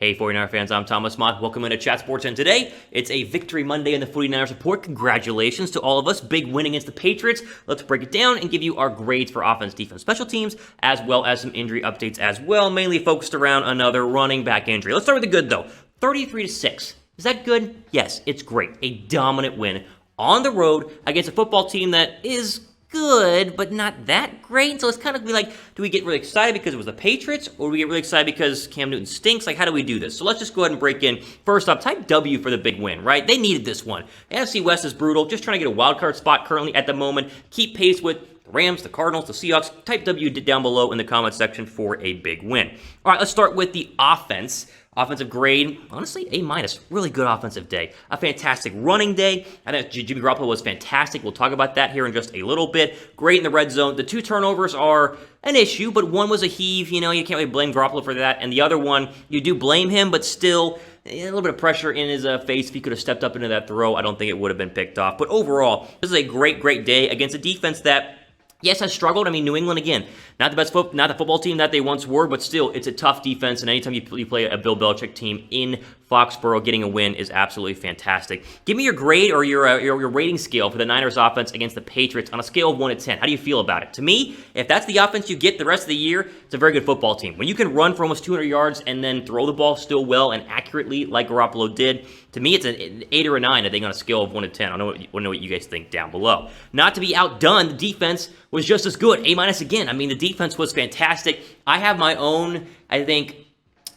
Hey 49er fans, I'm Thomas Mott. Welcome into Chat Sports, and today it's a Victory Monday in the 49ers report. Congratulations to all of us. Big win against the Patriots. Let's break it down and give you our grades for offense, defense, special teams, as well as some injury updates as well, mainly focused around another running back injury. Let's start with the good though. 33-6. Is that good? Yes, it's great. A dominant win on the road against a football team that is good, but not that great. So it's kind of be like, do we get really excited because it was the Patriots, or do we get really excited because Cam Newton stinks? Like, how do we do this? So let's just go ahead and break in. First up, type W for the big win, right? They needed this one. NFC West is brutal. Just trying to get a wild card spot currently at the moment. Keep pace with the Rams, the Cardinals, the Seahawks. Type W down below in the comment section for a big win. All right, let's start with the offense. Offensive grade, honestly, A-. Really good offensive day. A fantastic running day. I think Jimmy Garoppolo was fantastic. We'll talk about that here in just a little bit. Great in the red zone. The 2 turnovers are an issue, but one was a heave. You know, you can't really blame Garoppolo for that. And the other one, you do blame him, but still a little bit of pressure in his face. If he could have stepped up into that throw, I don't think it would have been picked off. But overall, this is a great, great day against a defense that, yes, has struggled. I mean, New England, again, not the best not the football team that they once were, but still, it's a tough defense, and anytime you play a Bill Belichick team in Foxborough, getting a win is absolutely fantastic. Give me your grade or your rating scale for the Niners offense against the Patriots on a scale of 1 to 10. How do you feel about it? To me, if that's the offense you get the rest of the year, it's a very good football team. When you can run for almost 200 yards and then throw the ball still well and accurately like Garoppolo did, to me, it's an 8 or a 9, I think, on a scale of 1 to 10. I want to know what you guys think down below. Not to be outdone, the defense was just as good. A- again. I mean, the defense was fantastic. I have my own, I think,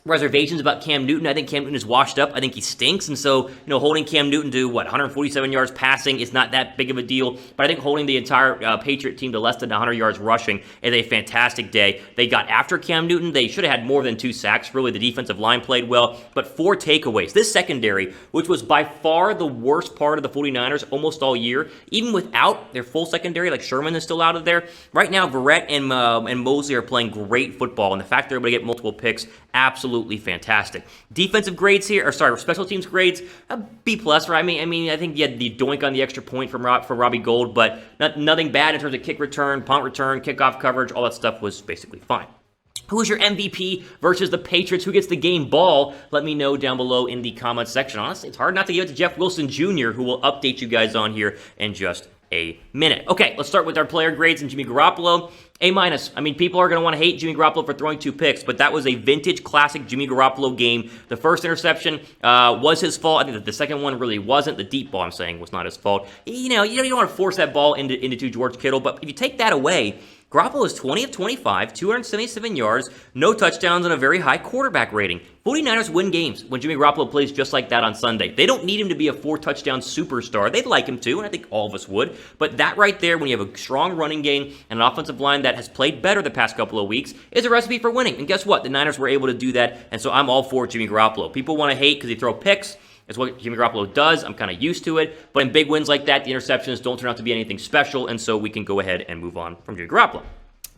reservations about Cam Newton. I think Cam Newton is washed up. I think he stinks. And so, holding Cam Newton to, 147 yards passing is not that big of a deal. But I think holding the entire Patriot team to less than 100 yards rushing is a fantastic day. They got after Cam Newton. They should have had more than 2 sacks. Really, the defensive line played well. But 4 takeaways. This secondary, which was by far the worst part of the 49ers almost all year, even without their full secondary, like Sherman is still out of there. Right now, Verrett and Mosley are playing great football. And the fact they're able to get multiple picks, absolutely fantastic. Defensive grades here, special teams grades, a B+, right? I mean, I think you had the doink on the extra point from Robbie Gould, but nothing bad in terms of kick return, punt return, kickoff coverage, all that stuff was basically fine. Who is your MVP versus the Patriots? Who gets the game ball? Let me know down below in the comments section. Honestly, it's hard not to give it to Jeff Wilson Jr., who will update you guys on here in just a minute. Okay, let's start with our player grades and Jimmy Garoppolo. A-. I mean, people are going to want to hate Jimmy Garoppolo for throwing 2 picks, but that was a vintage classic Jimmy Garoppolo game. The first interception was his fault. I think that the second one really wasn't. The deep ball, I'm saying, was not his fault. You don't want to force that ball into George Kittle, but if you take that away, Garoppolo is 20 of 25, 277 yards, no touchdowns, and a very high quarterback rating. 49ers win games when Jimmy Garoppolo plays just like that on Sunday. They don't need him to be a 4-touchdown superstar. They'd like him to, and I think all of us would. But that right there, when you have a strong running game and an offensive line that has played better the past couple of weeks, is a recipe for winning. And guess what? The Niners were able to do that, and so I'm all for Jimmy Garoppolo. People want to hate because he throw picks. It's what Jimmy Garoppolo does. I'm kind of used to it. But in big wins like that, the interceptions don't turn out to be anything special, and so we can go ahead and move on from Jimmy Garoppolo.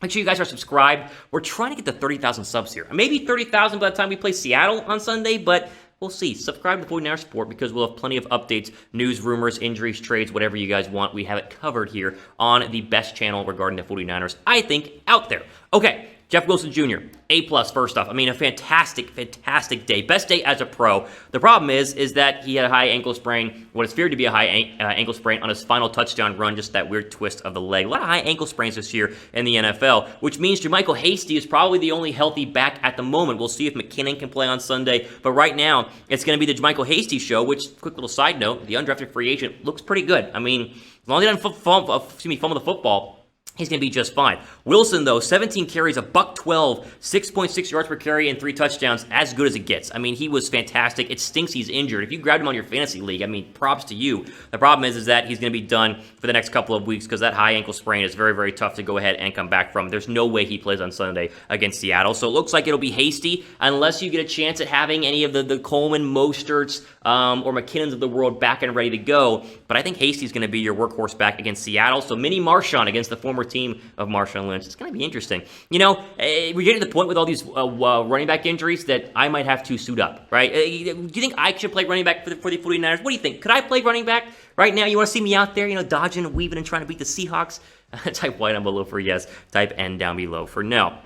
Make sure you guys are subscribed. We're trying to get to 30,000 subs here. Maybe 30,000 by the time we play Seattle on Sunday, but we'll see. Subscribe to 49ers Support because we'll have plenty of updates, news, rumors, injuries, trades, whatever you guys want. We have it covered here on the best channel regarding the 49ers, I think, out there. Okay. Jeff Wilson Jr., A+, first off. I mean, a fantastic, fantastic day. Best day as a pro. The problem is that he had a high ankle sprain, what is feared to be a high ankle sprain on his final touchdown run, just that weird twist of the leg. A lot of high ankle sprains this year in the NFL, which means JaMycal Hasty is probably the only healthy back at the moment. We'll see if McKinnon can play on Sunday, but right now, it's going to be the JaMycal Hasty show, which, quick little side note, the undrafted free agent looks pretty good. I mean, as long as he doesn't fumble the football, he's going to be just fine. Wilson, though, 17 carries, $112, 6.6 yards per carry, and 3 touchdowns, as good as it gets. I mean, he was fantastic. It stinks he's injured. If you grabbed him on your fantasy league, I mean, props to you. The problem is that he's going to be done for the next couple of weeks because that high ankle sprain is very, very tough to go ahead and come back from. There's no way he plays on Sunday against Seattle, so it looks like it'll be Hasty unless you get a chance at having any of the Coleman, Mosterts, or McKinnons of the world back and ready to go. But I think Hasty's going to be your workhorse back against Seattle, so mini Marshawn against the former team of Marshawn Lynch. It's going to be interesting. We're getting to the point with all these running back injuries that I might have to suit up, right? Do you think I should play running back for the 49ers? What do you think? Could I play running back right now? You want to see me out there, dodging and weaving and trying to beat the Seahawks? Type Y down below for yes. Type N down below for no.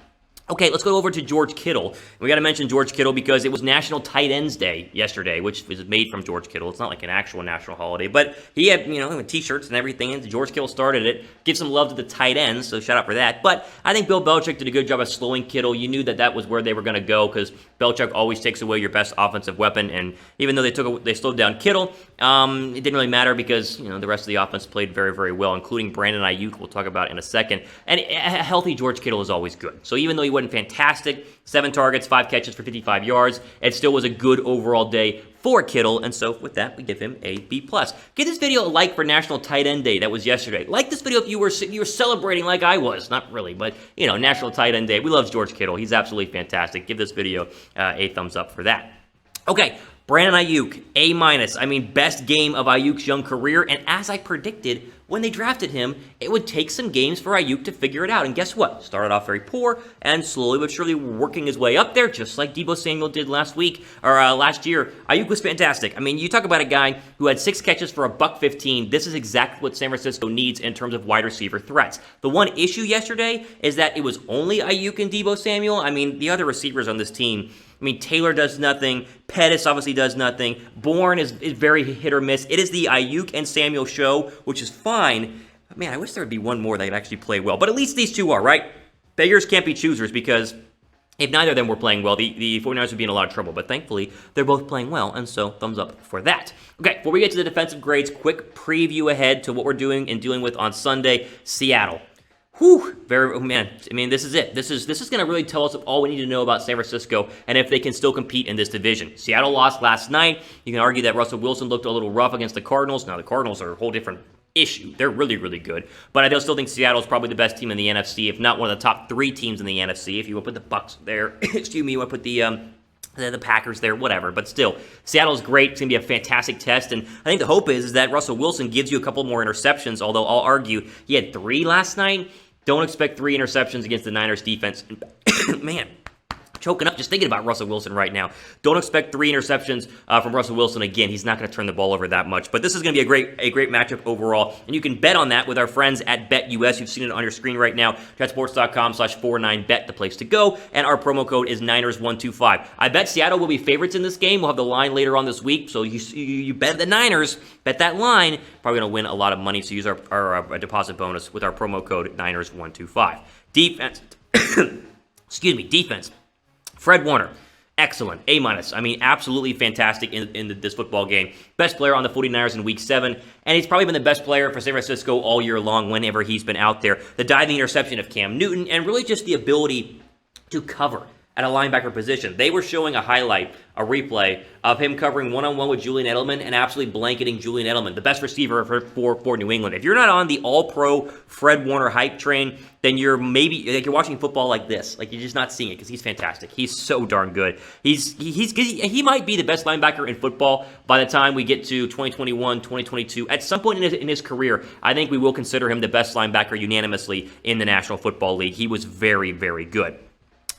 Okay, let's go over to George Kittle. We got to mention George Kittle because it was National Tight Ends Day yesterday, which was made from George Kittle. It's not like an actual national holiday, but he had, T-shirts and everything, and George Kittle started it. Give some love to the tight ends, so shout out for that. But I think Bill Belichick did a good job of slowing Kittle. You knew that was where they were going to go because Belichick always takes away your best offensive weapon, and even though they slowed down Kittle, it didn't really matter because, the rest of the offense played very, very well, including Brandon Aiyuk, we'll talk about in a second. And a healthy George Kittle is always good. So even though he wasn't fantastic, 7 targets, 5 catches for 55 yards, it still was a good overall day for Kittle, and so with that, we give him a B+. Give this video a like for National Tight End Day. That was yesterday. Like this video if you were celebrating like I was. Not really, but, National Tight End Day. We love George Kittle. He's absolutely fantastic. Give this video a thumbs up for that. Okay, Brandon Aiyuk, A-. Best game of Aiyuk's young career, and as I predicted, when they drafted him, it would take some games for Aiyuk to figure it out. And guess what? Started off very poor, and slowly but surely working his way up there, just like Deebo Samuel did last year. Aiyuk was fantastic. You talk about a guy who had 6 catches for $115. This is exactly what San Francisco needs in terms of wide receiver threats. The one issue yesterday is that it was only Aiyuk and Deebo Samuel. The other receivers on this team, Taylor does nothing. Pettis obviously does nothing. Bourne is very hit or miss. It is the Aiyuk and Samuel show, which is fine. Man, I wish there would be one more that could actually play well. But at least these two are, right? Beggars can't be choosers because if neither of them were playing well, the 49ers would be in a lot of trouble. But thankfully, they're both playing well, and so thumbs up for that. Okay, before we get to the defensive grades, quick preview ahead to what we're doing and dealing with on Sunday. Seattle. This is it. This is going to really tell us all we need to know about San Francisco and if they can still compete in this division. Seattle lost last night. You can argue that Russell Wilson looked a little rough against the Cardinals. Now, the Cardinals are a whole different issue. They're really, really good. But I still think Seattle's probably the best team in the NFC, if not one of the top 3 teams in the NFC. If you want to put the Bucs there, you want to put the Packers there, whatever. But still, Seattle's great. It's going to be a fantastic test. And I think the hope is that Russell Wilson gives you a couple more interceptions, although I'll argue he had 3 last night. Don't expect 3 interceptions against the Niners defense. Man, choking up just thinking about Russell Wilson right now. Don't expect 3 interceptions from Russell Wilson again. He's not going to turn the ball over that much. But this is going to be a great matchup overall. And you can bet on that with our friends at BetUS. You've seen it on your screen right now. Chatsports.com/49bet, the place to go. And our promo code is Niners125. I bet Seattle will be favorites in this game. We'll have the line later on this week. So you bet the Niners. Bet that line. Probably going to win a lot of money. So use our deposit bonus with our promo code Niners125. Defense. Defense. Fred Warner, excellent, A-. Absolutely fantastic in this football game. Best player on the 49ers in Week 7, and he's probably been the best player for San Francisco all year long whenever he's been out there. The diving interception of Cam Newton, and really just the ability to cover at a linebacker position. They were showing a replay of him covering one-on-one with Julian Edelman and absolutely blanketing Julian Edelman, the best receiver for New England. If you're not on the all-pro Fred Warner hype train, then you're watching football like this. Like, you're just not seeing it because he's fantastic. He's so darn good. He might be the best linebacker in football by the time we get to 2021, 2022. At some point in his career, I think we will consider him the best linebacker unanimously in the National Football League. He was very, very good.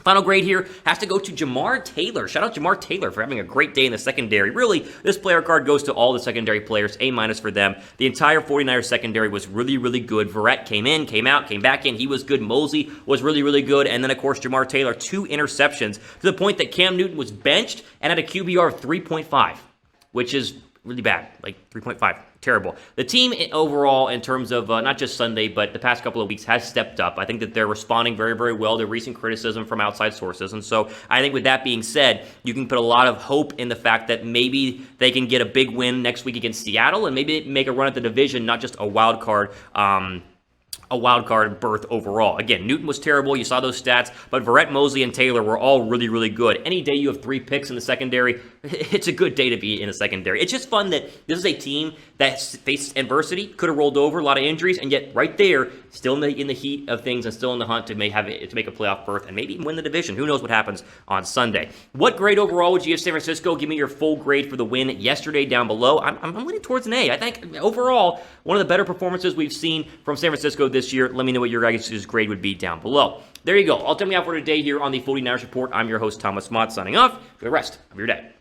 Final grade here has to go to Jamar Taylor. Shout out Jamar Taylor for having a great day in the secondary. Really, this player card goes to all the secondary players, A- for them. The entire 49ers secondary was really, really good. Verrett came in, came out, came back in. He was good. Mosley was really, really good. And then, of course, Jamar Taylor, 2 interceptions to the point that Cam Newton was benched and had a QBR of 3.5, which is really bad. Like 3.5. Terrible. The team overall, in terms of not just Sunday, but the past couple of weeks, has stepped up. I think that they're responding very, very well to recent criticism from outside sources. And so I think with that being said, you can put a lot of hope in the fact that maybe they can get a big win next week against Seattle and maybe make a run at the division, not just a wild card berth overall. Again, Newton was terrible. You saw those stats. But Verrett, Mosley, and Taylor were all really, really good. Any day you have 3 picks in the secondary, it's a good day to be in the secondary. It's just fun that this is a team that faced adversity, could have rolled over, a lot of injuries, and yet right there, still in the heat of things and still in the hunt to make a playoff berth and maybe even win the division. Who knows what happens on Sunday. What grade overall would you give San Francisco? Give me your full grade for the win yesterday down below. I'm leaning towards an A. I think overall, one of the better performances we've seen from San Francisco this year. Let me know what your guys' grade would be down below. There you go. I'll tell me out for today here on the 49ers Report. I'm your host, Thomas Mott, signing off for the rest of your day.